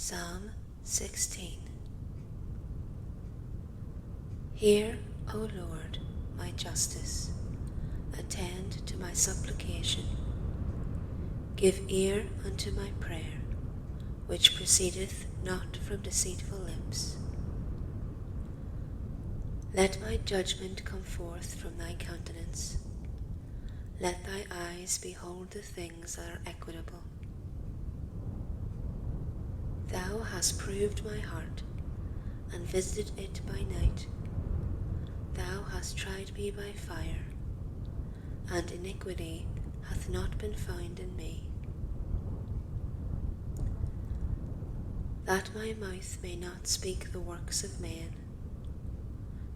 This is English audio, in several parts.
Psalm 16. Hear, O Lord, my justice, attend to my supplication. Give ear unto my prayer, which proceedeth not from deceitful lips. Let my judgment come forth from thy countenance. Let thy eyes behold the things that are equitable. Thou hast proved my heart, and visited it by night. Thou hast tried me by fire, and iniquity hath not been found in me. That my mouth may not speak the works of man,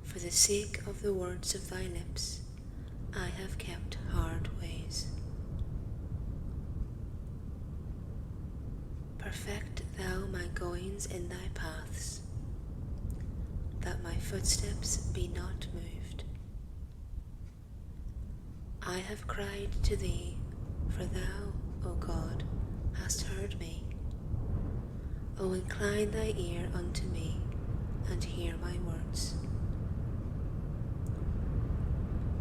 for the sake of the words of thy lips, I have kept hard ways. Perfect thou my goings in thy paths, that my footsteps be not moved. I have cried to thee, for thou, O God, hast heard me. O incline thy ear unto me, and hear my words.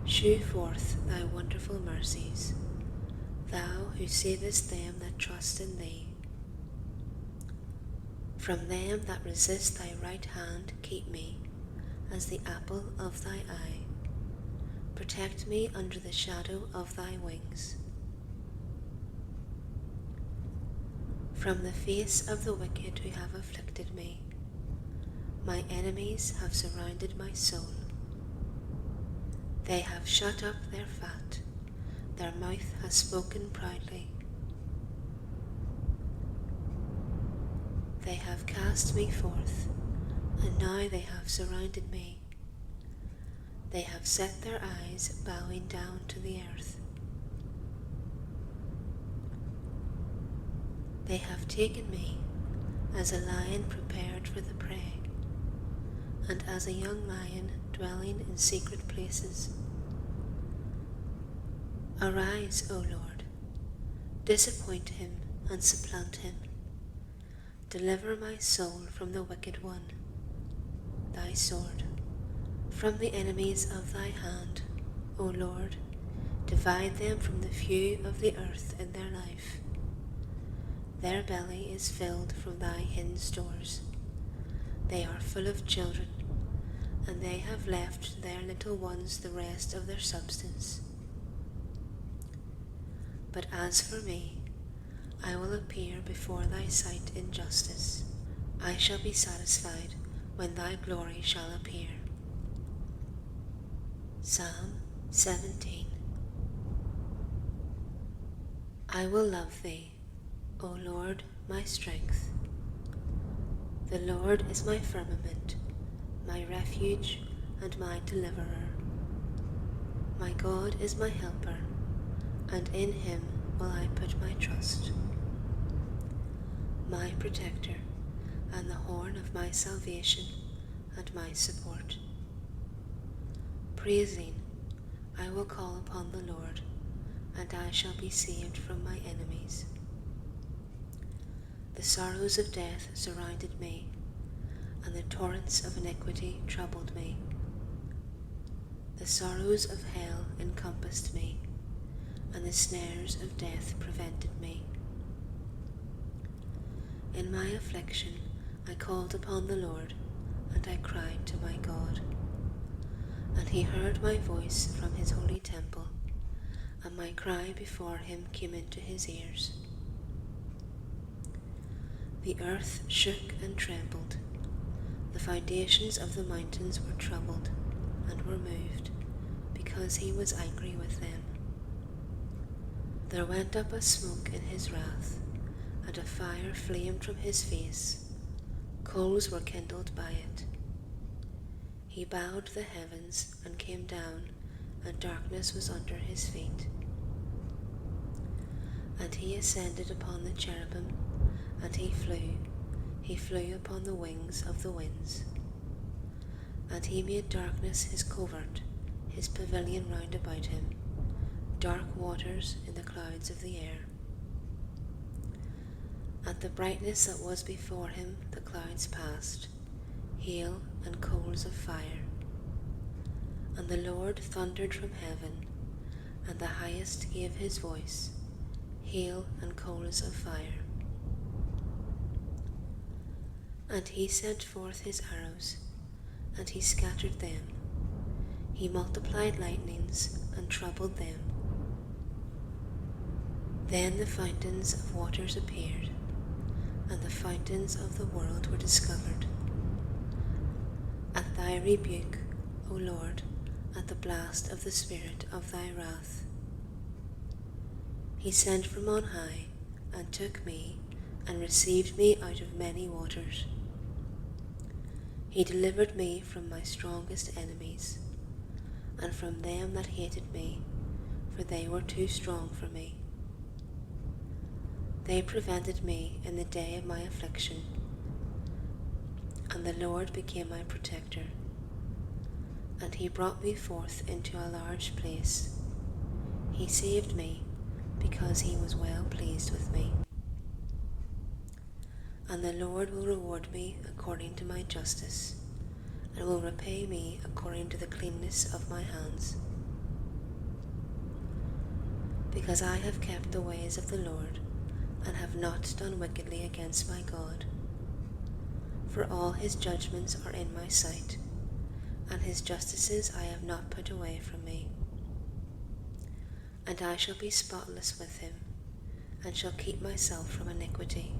Shew forth thy wonderful mercies, thou who savest them that trust in thee. From them that resist thy right hand keep me, as the apple of thy eye. Protect me under the shadow of thy wings. From the face of the wicked who have afflicted me, my enemies have surrounded my soul. They have shut up their fat, their mouth has spoken proudly. They have cast me forth, and now they have surrounded me. They have set their eyes bowing down to the earth. They have taken me as a lion prepared for the prey, and as a young lion dwelling in secret places. Arise, O Lord, disappoint him and supplant him. Deliver my soul from the wicked one, thy sword, from the enemies of thy hand, O Lord, divide them from the few of the earth in their life. Their belly is filled from thy hidden stores. They are full of children, and they have left their little ones the rest of their substance. But as for me, I will appear before thy sight in justice. I shall be satisfied when thy glory shall appear. Psalm 17. I will love thee, O Lord, my strength. The Lord is my firmament, my refuge and my deliverer. My God is my helper, and in him will I put my trust. My protector, and the horn of my salvation, and my support. Praising, I will call upon the Lord, and I shall be saved from my enemies. The sorrows of death surrounded me, and the torrents of iniquity troubled me. The sorrows of hell encompassed me, and the snares of death prevented me. In my affliction I called upon the Lord, and I cried to my God. And he heard my voice from his holy temple, and my cry before him came into his ears. The earth shook and trembled. The foundations of the mountains were troubled and were moved, because he was angry with them. There went up a smoke in his wrath, and a fire flamed from his face. Coals were kindled by it. He bowed the heavens and came down, and darkness was under his feet. And he ascended upon the cherubim, and he flew upon the wings of the winds. And he made darkness his covert, his pavilion round about him, dark waters in the clouds of the air. At the brightness that was before him the clouds passed, hail and coals of fire. And the Lord thundered from heaven, and the Highest gave his voice, hail and coals of fire. And he sent forth his arrows, and he scattered them. He multiplied lightnings and troubled them. Then the fountains of waters appeared, and the fountains of the world were discovered. At thy rebuke, O Lord, at the blast of the spirit of thy wrath. He sent from on high, and took me, and received me out of many waters. He delivered me from my strongest enemies, and from them that hated me, for they were too strong for me. They prevented me in the day of my affliction, and the Lord became my protector. And he brought me forth into a large place. He saved me, because he was well pleased with me. And the Lord will reward me according to my justice, and will repay me according to the cleanness of my hands. Because I have kept the ways of the Lord, and have not done wickedly against my God. For all his judgments are in my sight, and his justices I have not put away from me. And I shall be spotless with him, and shall keep myself from iniquity.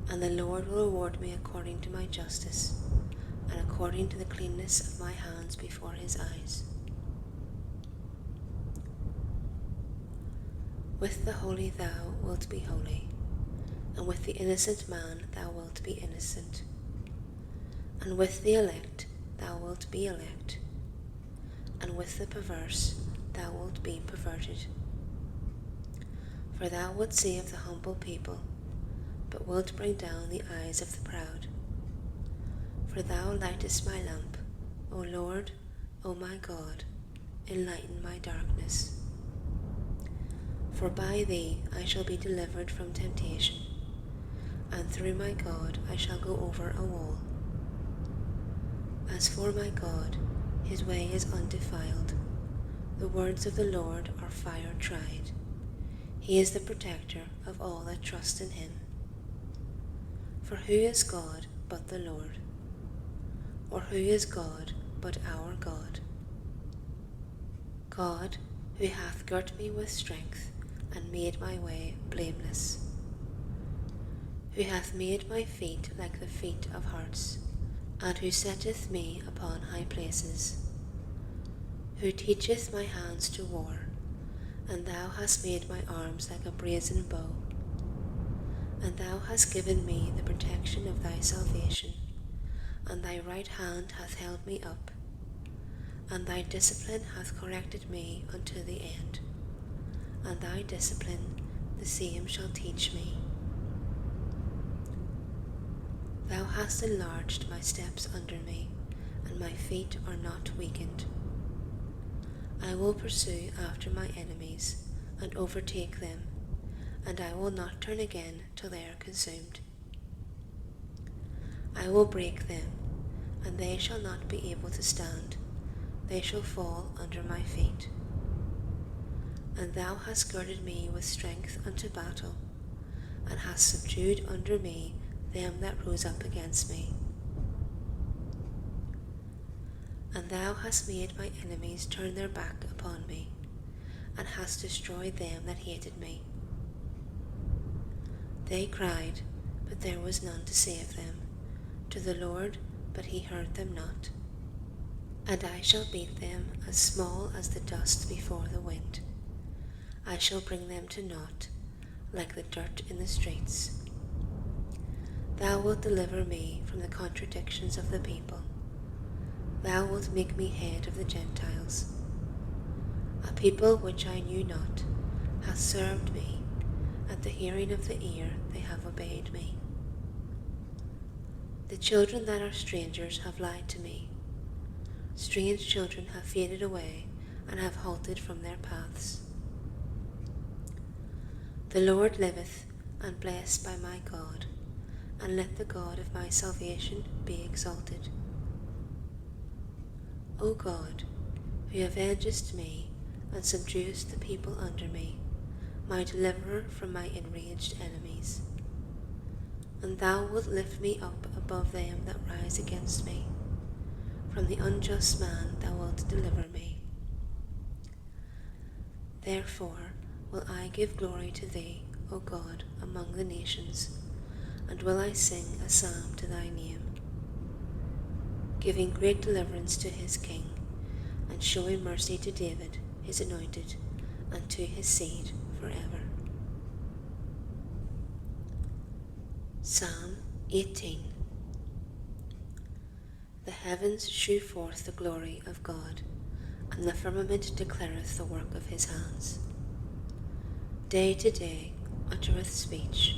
And the Lord will reward me according to my justice, and according to the cleanness of my hands before his eyes. With the holy thou wilt be holy, and with the innocent man thou wilt be innocent, and with the elect thou wilt be elect, and with the perverse thou wilt be perverted. For thou wilt save the humble people, but wilt bring down the eyes of the proud. For thou lightest my lamp, O Lord, O my God, enlighten my darkness. For by thee I shall be delivered from temptation, and through my God I shall go over a wall. As for my God, his way is undefiled. The words of the Lord are fire tried. He is the protector of all that trust in him. For who is God but the Lord? Or who is God but our God? God, who hath girt me with strength, and made my way blameless, who hath made my feet like the feet of harts, and who setteth me upon high places, who teacheth my hands to war, and thou hast made my arms like a brazen bow, and thou hast given me the protection of thy salvation, and thy right hand hath held me up, and thy discipline hath corrected me unto the end. And thy discipline, the same shall teach me. Thou hast enlarged my steps under me, and my feet are not weakened. I will pursue after my enemies, and overtake them, and I will not turn again till they are consumed. I will break them, and they shall not be able to stand. They shall fall under my feet. And thou hast girded me with strength unto battle, and hast subdued under me them that rose up against me. And thou hast made my enemies turn their back upon me, and hast destroyed them that hated me. They cried, but there was none to save them, to the Lord, but he heard them not. And I shall beat them as small as the dust before the wind. I shall bring them to naught, like the dirt in the streets. Thou wilt deliver me from the contradictions of the people. Thou wilt make me head of the Gentiles. A people which I knew not hath served me. At the hearing of the ear they have obeyed me. The children that are strangers have lied to me. Strange children have faded away, and have halted from their paths. The Lord liveth, and blessed by my God, and let the God of my salvation be exalted. O God, who avengest me, and subduest the people under me, my deliverer from my enraged enemies. And thou wilt lift me up above them that rise against me. From the unjust man thou wilt deliver me. Therefore will I give glory to thee, O God, among the nations, and will I sing a psalm to thy name, giving great deliverance to his king, and showing mercy to David, his anointed, and to his seed forever. Psalm 18. The heavens shew forth the glory of God, and the firmament declareth the work of his hands. Day to day uttereth speech,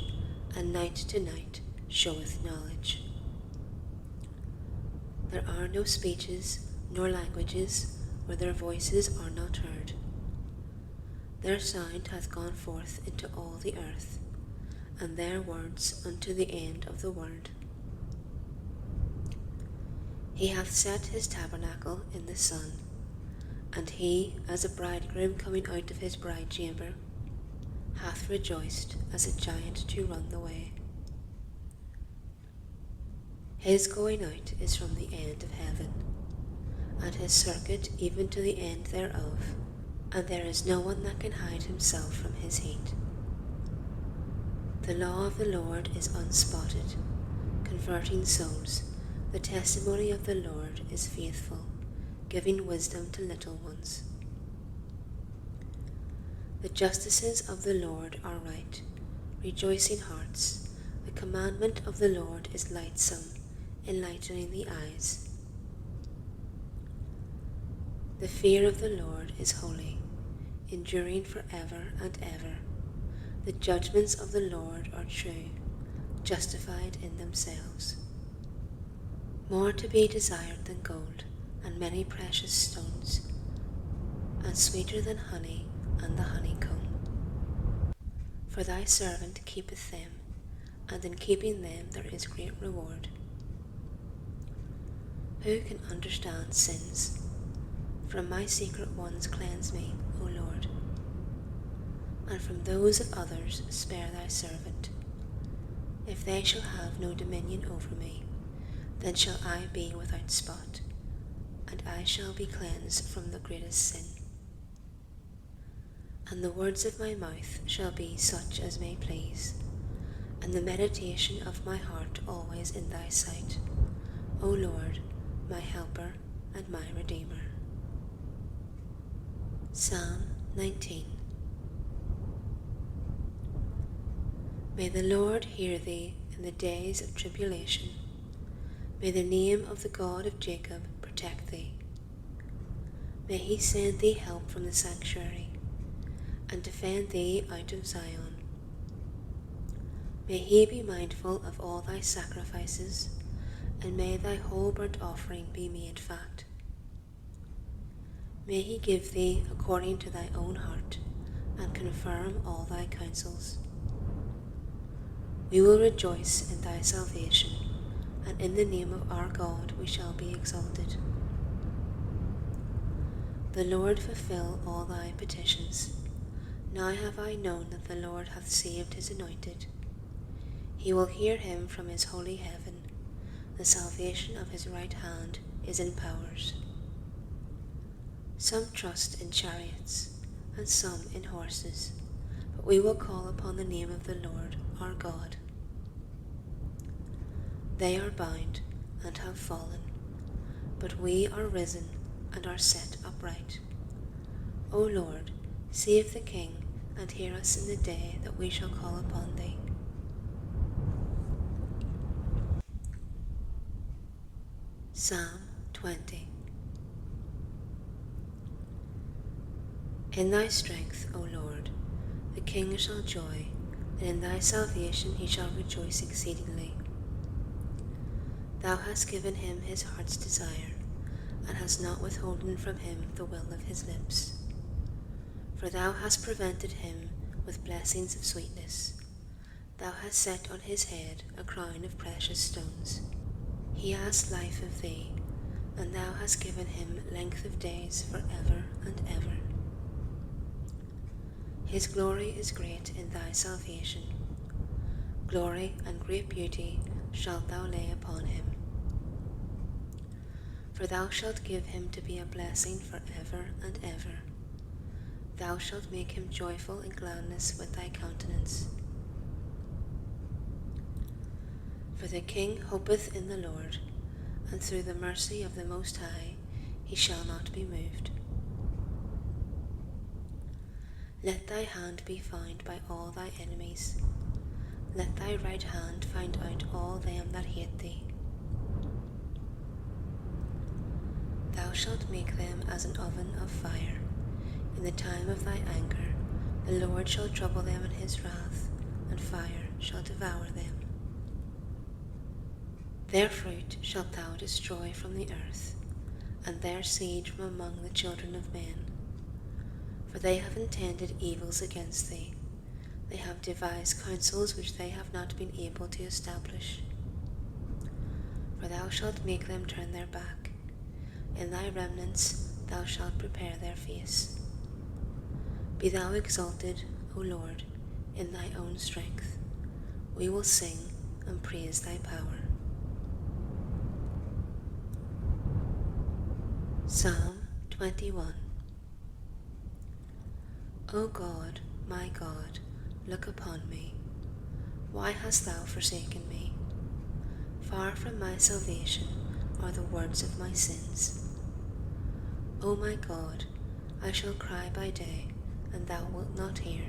and night to night showeth knowledge. There are no speeches nor languages where their voices are not heard. Their sound hath gone forth into all the earth, and their words unto the end of the world. He hath set his tabernacle in the sun, and he, as a bridegroom coming out of his bride chamber, hath rejoiced as a giant to run the way. His going out is from the end of heaven, and his circuit even to the end thereof, and there is no one that can hide himself from his heat. The law of the Lord is unspotted, converting souls. The testimony of the Lord is faithful, giving wisdom to little ones. The justices of the Lord are right, rejoicing hearts. The commandment of the Lord is lightsome, enlightening the eyes. The fear of the Lord is holy, enduring forever and ever. The judgments of the Lord are true, justified in themselves. More to be desired than gold, and many precious stones, and sweeter than honey and the honeycomb. For thy servant keepeth them, and in keeping them there is great reward. Who can understand sins? From my secret ones cleanse me, O Lord, and from those of others spare thy servant. If they shall have no dominion over me, then shall I be without spot, and I shall be cleansed from the greatest sin. And the words of my mouth shall be such as may please, and the meditation of my heart always in thy sight, O Lord, my helper and my redeemer. Psalm 19. May the Lord hear thee in the days of tribulation. May the name of the God of Jacob protect thee. May he send thee help from the sanctuary, and defend thee out of Zion. May he be mindful of all thy sacrifices, and may thy whole burnt offering be made fat. May he give thee according to thy own heart, and confirm all thy counsels. We will rejoice in thy salvation, and in the name of our God we shall be exalted. The Lord fulfill all thy petitions. Now have I known that the Lord hath saved his anointed. He will hear him from his holy heaven. The salvation of his right hand is in powers. Some trust in chariots, and some in horses, but we will call upon the name of the Lord our God. They are bound and have fallen, but we are risen and are set upright. O Lord, save the King, and hear us in the day that we shall call upon thee. Psalm 20. In thy strength, O Lord, the king shall joy, and in thy salvation he shall rejoice exceedingly. Thou hast given him his heart's desire, and hast not withholden from him the will of his lips. For thou hast prevented him with blessings of sweetness. Thou hast set on his head a crown of precious stones. He asked life of thee, and thou hast given him length of days for ever and ever. His glory is great in thy salvation. Glory and great beauty shalt thou lay upon him. For thou shalt give him to be a blessing for ever and ever. Thou shalt make him joyful in gladness with thy countenance. For the king hopeth in the Lord, and through the mercy of the Most High he shall not be moved. Let thy hand be found by all thy enemies. Let thy right hand find out all them that hate thee. Thou shalt make them as an oven of fire. In the time of thy anger, the Lord shall trouble them in his wrath, and fire shall devour them. Their fruit shalt thou destroy from the earth, and their seed from among the children of men. For they have intended evils against thee. They have devised counsels which they have not been able to establish. For thou shalt make them turn their back. In thy remnants thou shalt prepare their face. Be thou exalted, O Lord, in thy own strength. We will sing and praise thy power. Psalm 21. O God, my God, look upon me. Why hast thou forsaken me? Far from my salvation are the words of my sins. O my God, I shall cry by day, and thou wilt not hear,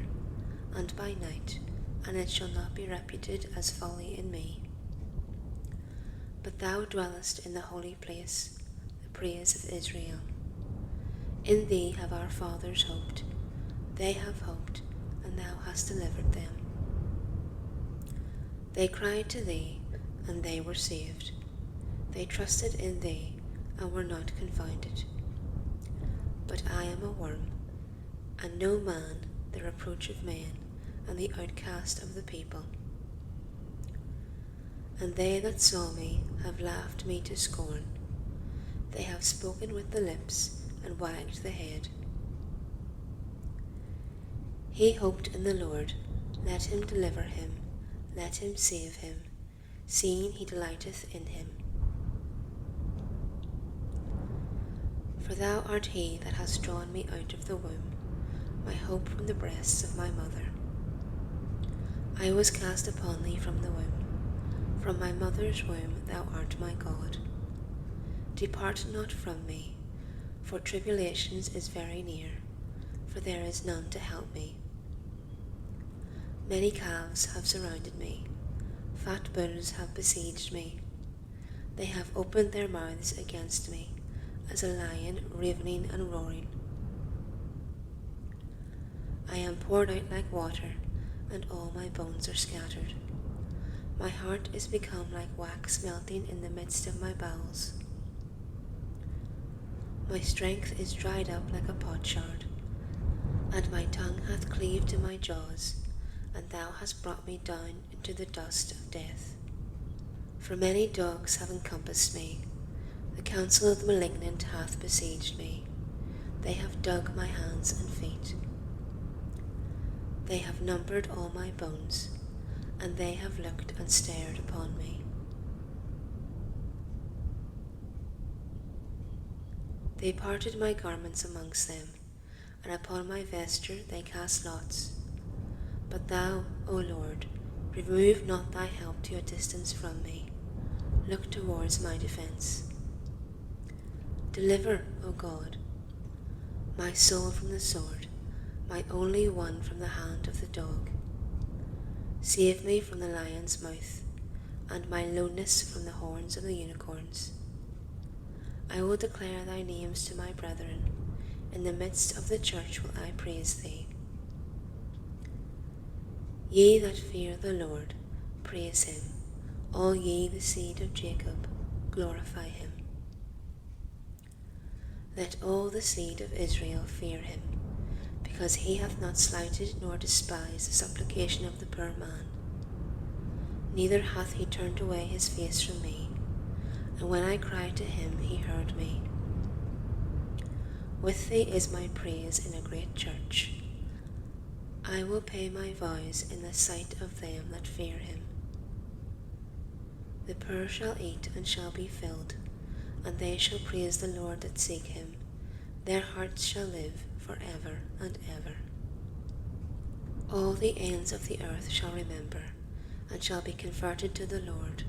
and by night, and it shall not be reputed as folly in me. But thou dwellest in the holy place, the praise of Israel. In thee have our fathers hoped. They have hoped, and thou hast delivered them. They cried to thee, and they were saved. They trusted in thee, and were not confounded. But I am a worm, and no man, the reproach of men, and the outcast of the people. And they that saw me have laughed me to scorn. They have spoken with the lips, and wagged the head. He hoped in the Lord, let him deliver him, let him save him, seeing he delighteth in him. For thou art he that hast drawn me out of the womb, my hope from the breasts of my mother. I was cast upon thee from the womb. From my mother's womb thou art my God. Depart not from me, for tribulations is very near, for there is none to help me. Many calves have surrounded me, fat bulls have besieged me. They have opened their mouths against me, as a lion ravening and roaring. I am poured out like water, and all my bones are scattered. My heart is become like wax melting in the midst of my bowels. My strength is dried up like a potsherd, and my tongue hath cleaved to my jaws, and thou hast brought me down into the dust of death. For many dogs have encompassed me, the counsel of the malignant hath besieged me. They have dug my hands and feet. They have numbered all my bones, and they have looked and stared upon me. They parted my garments amongst them, and upon my vesture they cast lots. But thou, O Lord, remove not thy help to a distance from me. Look towards my defence. Deliver, O God, my soul from the sword, my only one from the hand of the dog. Save me from the lion's mouth, and my lownness from the horns of the unicorns. I will declare thy names to my brethren. In the midst of the church will I praise thee. Ye that fear the Lord, praise him. All ye the seed of Jacob, glorify him. Let all the seed of Israel fear him, because he hath not slighted nor despised the supplication of the poor man. neither hath he turned away his face from me, and when I cried to him, he heard me. With thee is my praise in a great church. I will pay my vows in the sight of them that fear him. The poor shall eat and shall be filled, and they shall praise the Lord that seek him. Their hearts shall live for ever and ever. All the ends of the earth shall remember, and shall be converted to the Lord,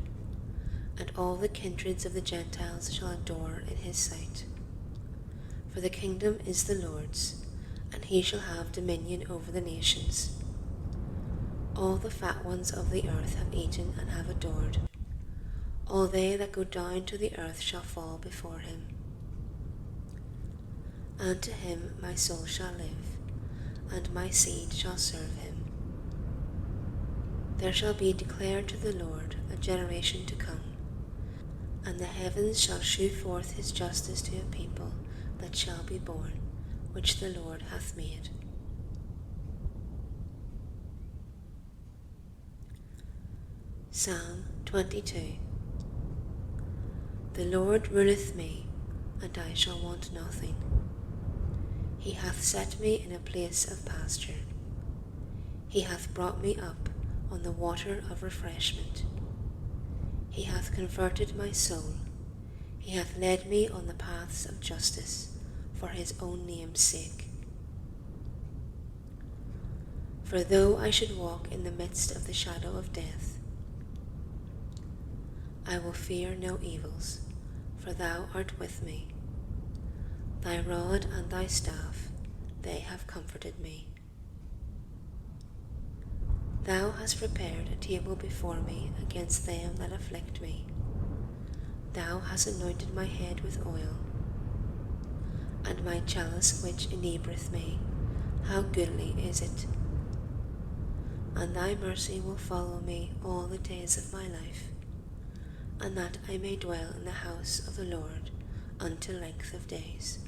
and all the kindreds of the Gentiles shall adore in his sight. For the kingdom is the Lord's, and he shall have dominion over the nations. All the fat ones of the earth have eaten and have adored. All they that go down to the earth shall fall before him. And to him my soul shall live, and my seed shall serve him. There shall be declared to the Lord a generation to come, and the heavens shall shew forth his justice to a people that shall be born, which the Lord hath made. Psalm 22. The Lord ruleth me, and I shall want nothing. He hath set me in a place of pasture. He hath brought me up on the water of refreshment. He hath converted my soul. He hath led me on the paths of justice for his own name's sake. For though I should walk in the midst of the shadow of death, I will fear no evils, for thou art with me. Thy rod and thy staff, they have comforted me. Thou hast prepared a table before me against them that afflict me. Thou hast anointed my head with oil, and my chalice which inebrieth me, how goodly is it! And thy mercy will follow me all the days of my life, and that I may dwell in the house of the Lord unto length of days.